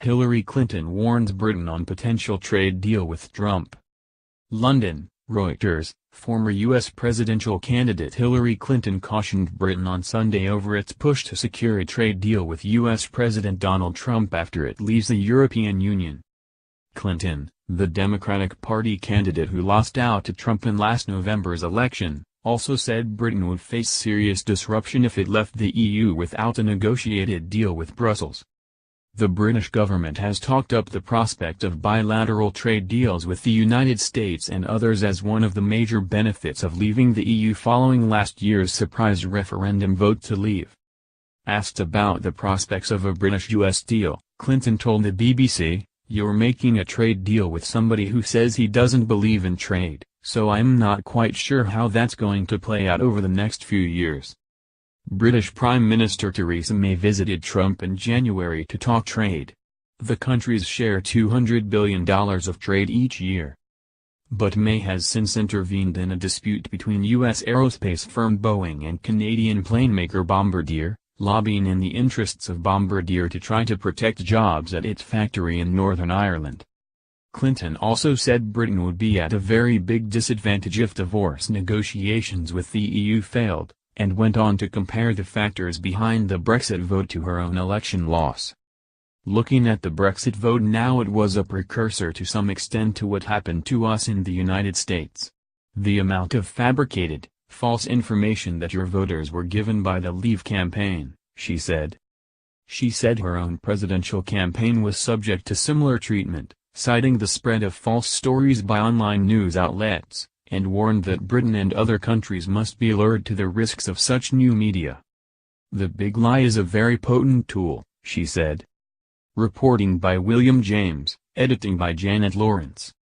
Hillary Clinton warns Britain on potential trade deal with Trump. London, Reuters. Former U.S. presidential candidate Hillary Clinton cautioned Britain on Sunday over its push to secure a trade deal with U.S. President Donald Trump after it leaves the European Union. Clinton, the Democratic Party candidate who lost out to Trump in last November's election, also said Britain would face serious disruption if it left the EU without a negotiated deal with Brussels. The British government has talked up the prospect of bilateral trade deals with the United States and others as one of the major benefits of leaving the EU following last year's surprise referendum vote to leave. Asked about the prospects of a British-US deal, Clinton told the BBC, "You're making a trade deal with somebody who says he doesn't believe in trade, so I'm not quite sure how that's going to play out over the next few years." British Prime Minister Theresa May visited Trump in January to talk trade. The countries share $200 billion of trade each year. But May has since intervened in a dispute between U.S. aerospace firm Boeing and Canadian planemaker Bombardier, lobbying in the interests of Bombardier to try to protect jobs at its factory in Northern Ireland. Clinton also said Britain would be at a very big disadvantage if divorce negotiations with the EU failed, and went on to compare the factors behind the Brexit vote to her own election loss. Looking at the Brexit vote now, it was a precursor to some extent to what happened to us in the United States. The amount of fabricated, false information that your voters were given by the Leave campaign, she said. She said her own presidential campaign was subject to similar treatment, citing the spread of false stories by online news outlets, and warned that Britain and other countries must be alert to the risks of such new media. "The big lie is a very potent tool," she said. Reporting by William James, editing by Janet Lawrence.